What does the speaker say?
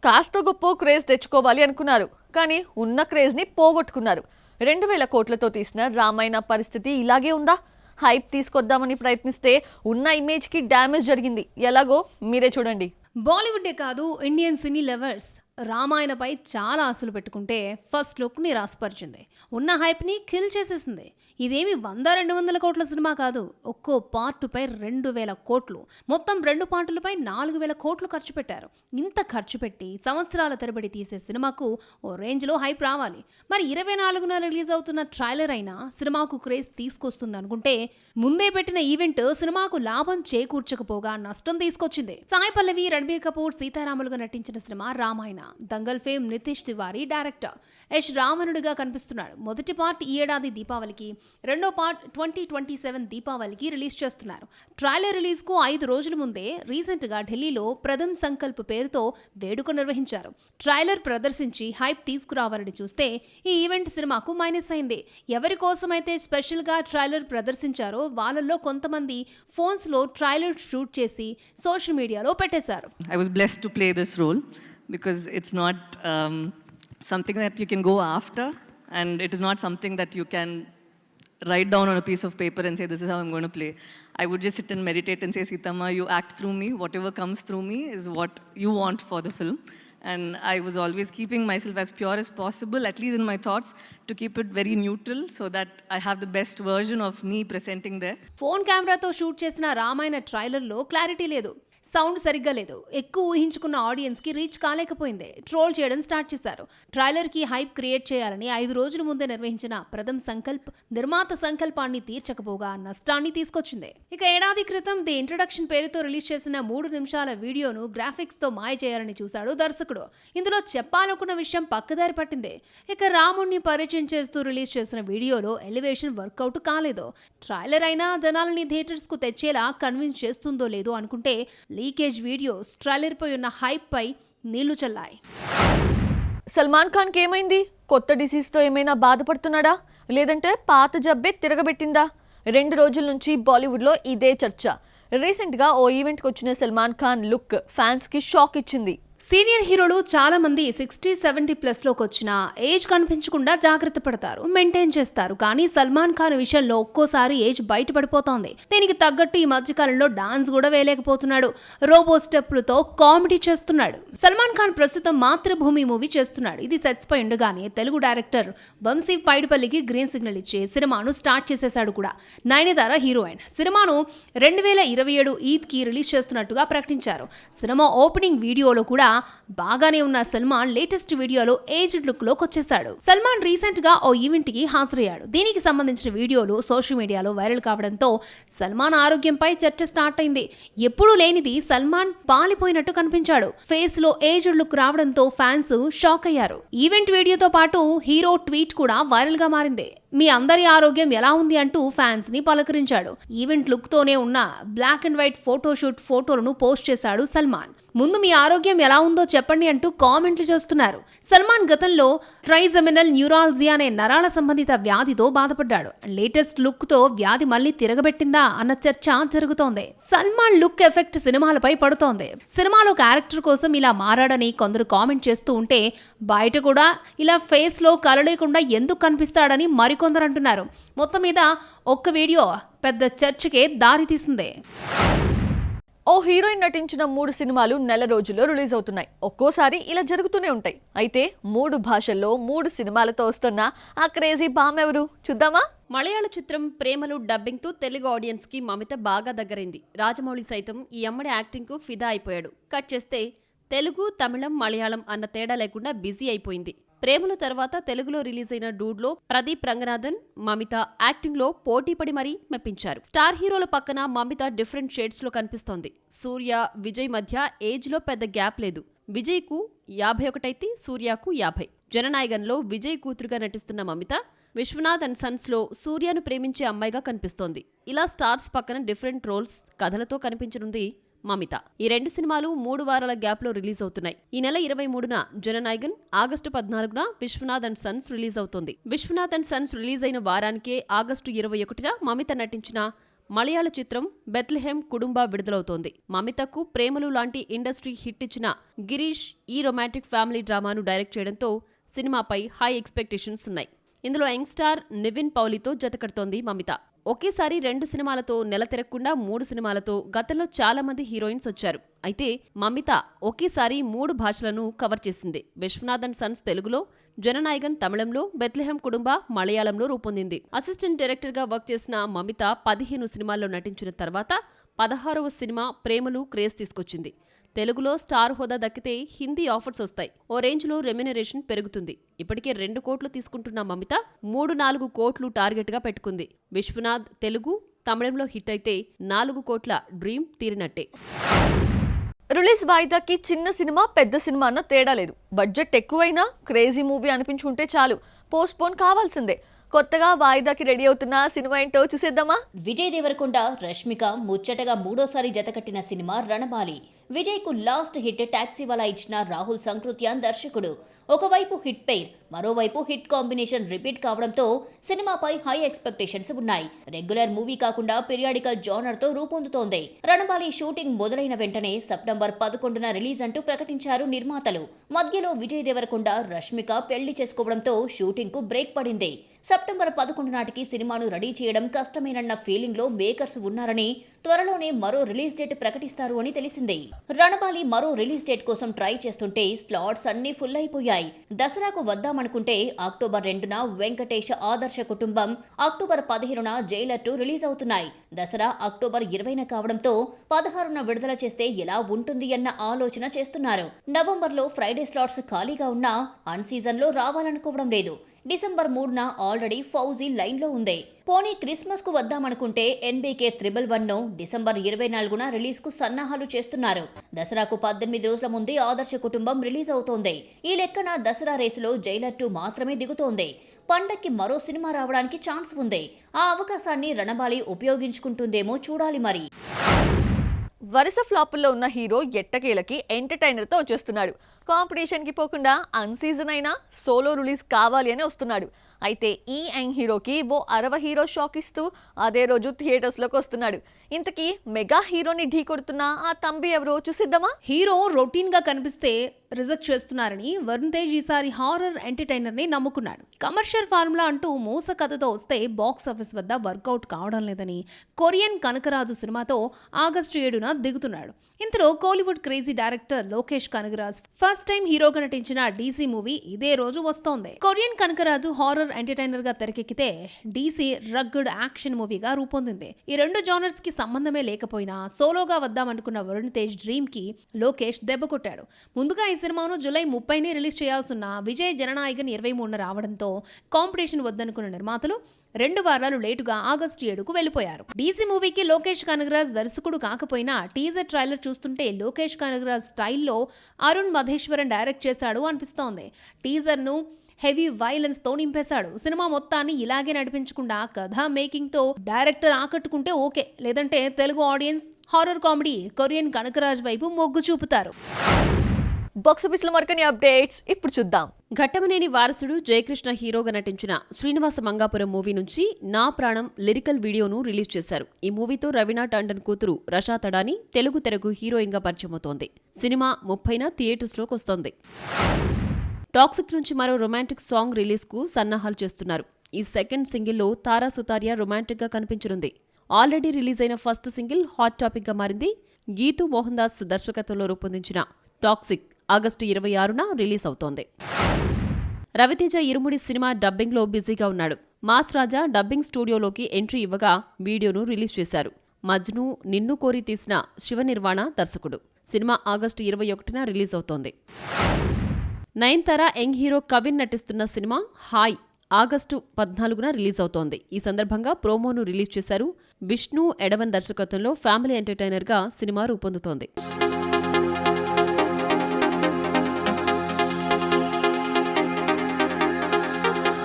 కాస్త గొప్ప క్రేజ్ తెచ్చుకోవాలి అనుకున్నారు, కానీ ఉన్న క్రేజ్ని పోగొట్టుకున్నారు. 2000 కోట్లతో తీసిన రామాయణ పరిస్థితి ఇలాగే ఉందా? హైప్ తీసుకొద్దామని ప్రయత్నిస్తే ఉన్న ఇమేజ్కి డ్యామేజ్ జరిగింది. ఎలాగో మీరే చూడండి. బాలీవుడే కాదు, ఇండియన్ సినీ లవర్స్ రామాయణపై చాలా ఆశలు పెట్టుకుంటే ఫస్ట్ లుక్ ని రాసిపరిచింది. ఉన్న హైప్ ని కిల్ చేసేసింది. ఇదేమి 100-200 కోట్ల సినిమా కాదు. ఒక్కో పార్టుపై 2000 కోట్లు, మొత్తం 2 పార్టులపై 4000 కోట్లు ఖర్చు పెట్టారు. ఇంత ఖర్చు పెట్టి సంవత్సరాల తరబడి తీసే సినిమాకు ఓ రేంజ్ లో హైప్ రావాలి. మరి 24న రిలీజ్ అవుతున్న ట్రైలర్ అయినా సినిమాకు క్రేజ్ తీసుకొస్తుంది అనుకుంటే, ముందే పెట్టిన ఈవెంట్ సినిమాకు లాభం చేకూర్చకపోగా నష్టం తీసుకొచ్చింది. సాయి పల్లవి, రణబీర్ కపూర్ సీతారాములుగా నటించిన cinema Ramayana. Dangal fame Nitesh Tiwari director. Yash రావణుడిగా కనిపిస్తున్నాడు. మొదటి పార్ట్ ఈ ఏడాది దీపావళికి, రెండో పార్ట్ 2027 దీపావళికి రిలీజ్ చేస్తున్నారు. ట్రైలర్ రిలీజ్ కు 5 రోజుల ముందే రీసెంట్ గా ఢిల్లీలో ప్రథమ్ సంకల్ప్ పేరుతో వేడుక నిర్వహించారు. ట్రైలర్ ప్రదర్శించి హైప్ తీసుకురావాలని చూస్తే ఈ ఈవెంట్ సినిమాకు మైనస్ అయింది. ఎవరి కోసమైతే స్పెషల్ గా ట్రైలర్ ప్రదర్శించారో వాళ్ళల్లో కొంతమంది ఫోన్స్ లో ట్రైలర్ షూట్ చేసి సోషల్ మీడియాలో పెట్టేశారు. I was blessed to play this role because it's not something that you can go after, and it is not something that you can write down on a piece of paper and say, this is how I'm going to play. I would just sit and meditate and say, Sitama, you act through me. Whatever comes through me is what you want for the film. And I was always keeping myself as pure as possible, at least in my thoughts, to keep it very neutral so that I have the best version of me presenting there. Phone కెమెరాతో shoot చేసిన రామాయణ ట్రైలర్లో clarity లేదు, sound సరిగ్గా లేదు, ఎక్కువ ఊహించుకున్న audience కి reach కాలేకపోయింది. Troll చేయడం start చేశారు. ట్రైలర్ కి హైప్ క్రియేట్ చేయాలని 5 రోజుల ముందే నిర్వహించిన ప్రథమ్ సంకల్ప్ నిర్మాత సంకల్పాన్ని తీర్చకపోగా నష్టాన్ని తీసుకొచ్చింది. ఇక ఏడాది క్రితం ది ఇంట్రడక్షన్ పేరుతో రిలీజ్ చేసిన 3 నిమిషాల వీడియోను గ్రాఫిక్స్ తో మాయ చేయాలని చూశాడు దర్శకుడు. ఇందులో చెప్పాలనుకున్న విషయం పక్కదారి పట్టింది. ఇక రాముణ్ణి పరిచయం చేస్తూ రిలీజ్ చేసిన వీడియోలో ఎలివేషన్ వర్కౌట్ కాలేదు. ట్రైలర్ అయినా జనాలని థియేటర్స్ కు తెచ్చేలా కన్విన్స్ చేస్తుందో లేదో అనుకుంటే లీకేజ్ వీడియోస్ ట్రైలర్ పై ఉన్న హైప్ పై నీళ్లు చల్లాయి. సల్మాన్ ఖాన్కి ఏమైంది? కొత్త డిసీజ్తో ఏమైనా బాధపడుతున్నాడా, లేదంటే పాత జబ్బే తిరగబెట్టిందా? 2 రోజుల నుంచి బాలీవుడ్లో ఇదే చర్చ. రీసెంట్గా ఓ ఈవెంట్కి వచ్చిన సల్మాన్ ఖాన్ లుక్ ఫ్యాన్స్కి షాక్ ఇచ్చింది. సీనియర్ హీరోలు చాలా మంది 60-70+ లోకి వచ్చిన ఏజ్ కనిపించకుండా జాగ్రత్త పడతారు, మెయింటైన్ చేస్తారు. కానీ సల్మాన్ ఖాన్ విషయంలో ఒక్కోసారి ఏజ్ బయటపడిపోతోంది. దీనికి తగ్గట్టు ఈ మధ్యకాలంలో డాన్స్ కూడా వేయలేకపోతున్నాడు. రోబో స్టెప్లతో కామెడీ చేస్తున్నాడు. సల్మాన్ ఖాన్ ప్రస్తుతం మాతృభూమి మూవీ చేస్తున్నాడు. ఇది సెట్స్ పై ఉండగానే తెలుగు డైరెక్టర్ వంశీ పైడిపల్లికి గ్రీన్ సిగ్నల్ ఇచ్చి సినిమాను స్టార్ట్ చేసేశాడు కూడా. నయనతార హీరోయిన్. సినిమాను 2027 ఈద్ కి రిలీజ్ చేస్తున్నట్టుగా ప్రకటించారు. సినిమా ఓపెనింగ్ వీడియోలో కూడా బాగానే ఉన్న సల్మాన్ లేటెస్ట్ వీడియోలో ఏజ్డ్ లుక్ లోకి వచ్చేసాడు. సల్మాన్ రీసెంట్ గా ఓ ఈవెంట్ కి హాజరయ్యాడు. దీనికి సంబంధించిన వీడియోలు సోషల్ మీడియాలో వైరల్ కావడంతో సల్మాన్ ఆరోగ్యంపై చర్చ స్టార్ట్ అయింది. ఎప్పుడూ లేనిది సల్మాన్ పాలిపోయినట్టు కనిపించాడు. ఫేస్ లో ఏజ్డ్ లుక్ రావడంతో ఫ్యాన్స్ షాక్ అయ్యారు. ఈవెంట్ వీడియోతో పాటు హీరో ట్వీట్ కూడా వైరల్ గా మారింది. మీ అందరి ఆరోగ్యం ఎలా ఉంది అంటూ ఫ్యాన్స్ ని పలకరించాడు. ఈవెంట్ లుక్ తోనే ఉన్న బ్లాక్ అండ్ వైట్ ఫోటోషూట్ ఫోటోలను పోస్ట్ చేశాడు సల్మాన్. ముందు మీ ఆరోగ్యం ఎలా ఉందో చెప్పండి అంటూ కామెంట్లు చేస్తున్నారు. సల్మాన్ గతంలో ట్రైజెమినల్ న్యూరాలజీ అనే నరాల సంబంధిత వ్యాధితో బాధపడ్డాడు. లేటెస్ట్ లుక్ తో వ్యాధి మళ్ళీ తిరగబెట్టిందా అన్న చర్చ జరుగుతోంది. సల్మాన్ లుక్ ఎఫెక్ట్ సినిమాలపై పడుతోంది. సినిమాలో క్యారెక్టర్ కోసం ఇలా మారాడని కొందరు కామెంట్ చేస్తూ ఉంటే, బయట కూడా ఇలా ఫేస్ లో కళ లేకుండా ఎందుకు కనిపిస్తాడని మరికొందరు అంటున్నారు. మొత్తం మీద ఒక్క వీడియో పెద్ద చర్చకే దారి తీసింది. ఓ హీరోయిన్ నటించిన 3 సినిమాలు నెల రోజుల్లో రిలీజ్ అవుతున్నాయి. ఒక్కోసారి ఇలా జరుగుతూనే ఉంటాయి. అయితే 3 భాషల్లో 3 సినిమాలతో వస్తున్న ఆ క్రేజీ బామ్ ఎవరు చూద్దామా? మలయాళ చిత్రం ప్రేమలు డబ్బింగ్తో తెలుగు ఆడియన్స్ కి మమిత బాగా దగ్గరైంది. రాజమౌళి సైతం ఈ అమ్మడి యాక్టింగ్ కు ఫిదా అయిపోయాడు. కట్ చేస్తే తెలుగు, తమిళం, మలయాళం అన్న తేడా లేకుండా బిజీ అయిపోయింది. ప్రేమల తర్వాత తెలుగులో రిలీజ్ అయిన డూడ్లో ప్రదీప్ రంగనాథన్, మమిత యాక్టింగ్ లో పోటీపడి మరీ మెప్పించారు. స్టార్ హీరోల పక్కన మమిత డిఫరెంట్ షేడ్స్ లో కనిపిస్తోంది. సూర్య, విజయ్ మధ్య ఏజ్ లో పెద్ద గ్యాప్ లేదు. విజయ్ కు 51 అయితే సూర్యకు 50. జననాయగంలో విజయ్ కూతురుగా నటిస్తున్న మమిత విశ్వనాథ్ అండ్ సన్స్ లో సూర్యను ప్రేమించే అమ్మాయిగా కనిపిస్తోంది. ఇలా స్టార్స్ పక్కన డిఫరెంట్ రోల్స్, కథలతో కనిపించనుంది మమిత. ఈ 2 సినిమాలు 3 వారాల గ్యాప్ లో రిలీజ్ అవుతున్నాయి. ఈ నెల 23న జననాయగన్, ఆగస్టు 14న విశ్వనాథ్ అండ్ సన్స్ రిలీజ్ అవుతోంది. విశ్వనాథ్ అండ్ సన్స్ రిలీజ్ అయిన వారానికే ఆగస్టు 21న మమిత నటించిన మలయాళ చిత్రం బెత్లెహెమ్ కుటుంబ విడుదలవుతోంది. మమితకు ప్రేమలు లాంటి ఇండస్ట్రీ హిట్ ఇచ్చిన గిరీష్ ఈ రొమాంటిక్ ఫ్యామిలీ డ్రామాను డైరెక్ట్ చేయడంతో సినిమాపై హై ఎక్స్పెక్టేషన్స్ ఉన్నాయి. ఇందులో యంగ్ స్టార్ నివిన్ పౌలితో జతకడుతోంది మమిత. ఒకేసారి 2 సినిమాలతో నెల తిరగకుండా 3 సినిమాలతో గతంలో చాలా మంది హీరోయిన్స్ వచ్చారు. అయితే మమిత ఒకేసారి 3 భాషలను కవర్ చేసింది. విశ్వనాథ్ అండ్ సన్స్ తెలుగులో, జననాయకన్ తమిళంలో, బెత్లెహెమ్ కుటుంబ మలయాళంలో రూపొందింది. అసిస్టెంట్ డైరెక్టర్గా వర్క్ చేసిన మమిత 15 సినిమాల్లో నటించిన తర్వాత 16వ సినిమా ప్రేమలు క్రేజ్ తీసుకొచ్చింది. తెలుగులో స్టార్ హోదా దక్కితే హిందీ ఆఫర్స్ వస్తాయి. ఓ రేంజ్లో రెమ్యునరేషన్ పెరుగుతుంది. ఇప్పటికే 2 కోట్లు తీసుకుంటున్న మమిత 3-4 కోట్లు టార్గెట్గా పెట్టుకుంది. విశ్వనాథ్ తెలుగు, తమిళంలో హిట్ అయితే 4 కోట్ల డ్రీమ్ తీరినట్టే. రిలీజ్ వాయిదాకి చిన్న సినిమా పెద్ద సినిమా అన్న తేడా లేదు. బడ్జెట్ ఎక్కువైనా క్రేజీ మూవీ అనిపించుకుంటే చాలు, పోస్ట్పోన్ కావాల్సిందే. కొత్తగా వాయిదాకి రెడీ అవుతున్న సినిమా ఏంటో చూసేద్దామా? విజయ్ దేవరకొండ, రష్మిక ముచ్చటగా 3వ జతకట్టిన సినిమా రణబాలి. విజయ్కు లాస్ట్ హిట్ టాక్సీవాలా ఇచ్చిన రాహుల్ సంకృత్యాన్ దర్శకుడు. ఒకవైపు హిట్ పెయిర్, మరోవైపు హిట్ కాంబినేషన్ రిపీట్ కావడంతో సినిమాపై హై ఎక్స్పెక్టేషన్స్ ఉన్నాయి. రెగ్యులర్ మూవీ కాకుండా పీరియాడికల్ జానర్తో రూపొందుతోంది. రణబాలి షూటింగ్ మొదలైన వెంటనే సెప్టెంబర్ 11న రిలీజ్ అంటూ ప్రకటించారు నిర్మాతలు. మధ్యలో విజయ్ దేవరకొండ, రష్మిక పెళ్లి చేసుకోవడంతో షూటింగ్కు బ్రేక్ పడింది. సెప్టెంబర్ 11 నాటికి సినిమాను రెడీ చేయడం కష్టమేనన్న ఫీలింగ్ లో మేకర్స్ ఉన్నారని, త్వరలోనే మరో రిలీజ్ డేట్ ప్రకటిస్తారు అని తెలిసింది. రణబాలి మరో రిలీజ్ డేట్ కోసం ట్రై చేస్తుంటే స్లాట్స్ అన్నీ ఫుల్ అయిపోయాయి. దసరాకు వద్దామనుకుంటే అక్టోబర్ 2న వెంకటేష్ ఆదర్శ కుటుంబం, అక్టోబర్ 15న జైలర్ 2 రిలీజ్ అవుతున్నాయి. దసరా అక్టోబర్ 20న కావడంతో 16న విడుదల చేస్తే ఎలా ఉంటుంది అన్న ఆలోచన చేస్తున్నారు. నవంబర్లో ఫ్రైడే స్లాట్స్ ఖాళీగా ఉన్నా అన్ సీజన్ లో రావాలనుకోవడం లేదు. డిసెంబర్ 3న ఆల్రెడీ ఫౌజీ లైన్లో ఉంది. పోనీ క్రిస్మస్ కు వద్దామనుకుంటే ఎన్బీకే 111ను డిసెంబర్ 24న రిలీజ్ కు సన్నాహాలు చేస్తున్నారు. దసరాకు 18 రోజుల ముందే ఆదర్శ కుటుంబం రిలీజ్ అవుతోంది. ఈ లెక్కన దసరా రేసులో జైలర్ 2 మాత్రమే దిగుతోంది. పండక్కి మరో సినిమా రావడానికి ఛాన్స్ ఉంది. ఆ అవకాశాన్ని రణబాలి ఉపయోగించుకుంటుందేమో చూడాలి మరి. వరుస ఫ్లాపుల్లో ఉన్న హీరో ఎట్టకేలకి ఎంటర్టైనర్తో వచ్చేస్తున్నాడు. కాంపిటీషన్కి పోకుండా అన్ సీజన్ అయినా సోలో రిలీజ్ కావాలి అని వస్తున్నాడు. అయితే ఈ యంగ్ హీరోకి ఓ 60 హీరో షాక్ ఇస్తూ అదే రోజు థియేటర్స్లోకి వస్తున్నాడు. ఇంతకీ మెగా హీరోని ఢీ కొడుతున్న ఆ తంబి ఎవరో చూసిద్దామా? హీరో రొటీన్ గా కనిపిస్తే రిజెక్ట్ చేస్తున్నారని వరుణ్ తేజ్ ఈసారి హారర్ ఎంటర్టైనర్ ని నమ్ముకున్నాడు. కమర్షియల్ ఫార్ములా అంటూ మోస కథతో వస్తే బాక్స్ ఆఫీస్ వద్ద వర్కౌట్ కావడం లేదని కొరియన్ కనకరాజు సినిమాతో ఆగస్టు 7న దిగుతున్నాడు. ఇంతలో Kollywood crazy director Lokesh Kanagaraj first time హీరోగా నటించిన డీసీ మూవీ ఇదే రోజు వస్తోంది. కొరియన్ కనకరాజు హారర్ ఎంటర్టైనర్ గా తెరకెక్కితే డీసీ రగ్గడ్ యాక్షన్ మూవీగా రూపొందింది. ఈ 2 జానర్స్ కి సంబంధమే లేకపోయినా సోలోగా వద్దామనుకున్న వరుణ్ తేజ్ డ్రీమ్ కి లోకేష్ దెబ్బ కొట్టాడు. ముందుగా ఈ సినిమాను జూలై 30ని రిలీజ్ చేయాల్సిన విజయ్ జననాయకన్ 23న రావడంతో కాంపిటీషన్ వద్దనుకున్న నిర్మాతలు 2 వారాలు లేటుగా ఆగస్టు 7కు వెళ్లిపోయారు. డీసీ మూవీకి లోకేష్ కనగరాజ్ దర్శకుడు కాకపోయినా టీజర్ ట్రైలర్ చూస్తుంటే లోకేష్ కనగరాజ్ స్టైల్లో అరుణ్ మధేశ్వరన్ డైరెక్ట్ చేశాడు అనిపిస్తోంది. టీజర్ను హెవీ వైలెన్స్ తో నింపేశాడు. సినిమా మొత్తాన్ని ఇలాగే నడిపించకుండా కథ మేకింగ్ తో డైరెక్టర్ ఆకట్టుకుంటే ఓకే, లేదంటే Telugu audience horror comedy Korean Kanagaraj వైపు మొగ్గు చూపుతారు. బాక్సాఫీస్లో మరికొన్ని అప్డేట్స్ ఇప్పుడు చూద్దాం. ఘట్టమనేని వారసుడు జయకృష్ణ హీరోగా నటించిన శ్రీనివాస మంగాపురం మూవీ నుంచి నా ప్రాణం లిరికల్ వీడియోను రిలీజ్ చేశారు. ఈ మూవీతో రవీనా టండన్ కూతురు రషా తడాని తెలుగు తెరకు హీరోయిన్ గా పరిచయమవుతోంది. సినిమా 30న థియేటర్స్లోకి వస్తోంది. టాక్సిక్ నుంచి మరో రొమాంటిక్ సాంగ్ రిలీజ్ కు సన్నాహాలు చేస్తున్నారు. ఈ సెకండ్ సింగిల్లో తారా సుతారియా రొమాంటిక్ గా కనిపించనుంది. ఆల్రెడీ రిలీజ్ అయిన ఫస్ట్ సింగిల్ హాట్ టాపిక్ గా మారింది. గీతూ మోహన్ దాస్ దర్శకత్వంలో రూపొందించిన టాక్సిక్ ఆగస్టు 26న రిలీజ్ అవుతోంది. రవితేజ ఇరుముడి సినిమా డబ్బింగ్లో బిజీగా ఉన్నాడు. మాస్ రాజా డబ్బింగ్ స్టూడియోలోకి ఎంట్రీ ఇవ్వగా వీడియోను రిలీజ్ చేశారు. మజ్ను నిన్ను కోరి తీసిన శివనిర్వాణ దర్శకుడు. సినిమా ఆగస్టు 21న రిలీజ్ అవుతోంది. నయన్తారా యంగ్ హీరో కవిన్ నటిస్తున్న సినిమా హాయ్ ఆగస్టు 14న రిలీజ్ అవుతోంది. ఈ సందర్భంగా ప్రోమోను రిలీజ్ చేశారు. విష్ణు ఎడవన్ దర్శకత్వంలో ఫ్యామిలీ ఎంటర్టైనర్గా సినిమా రూపొందుతోంది.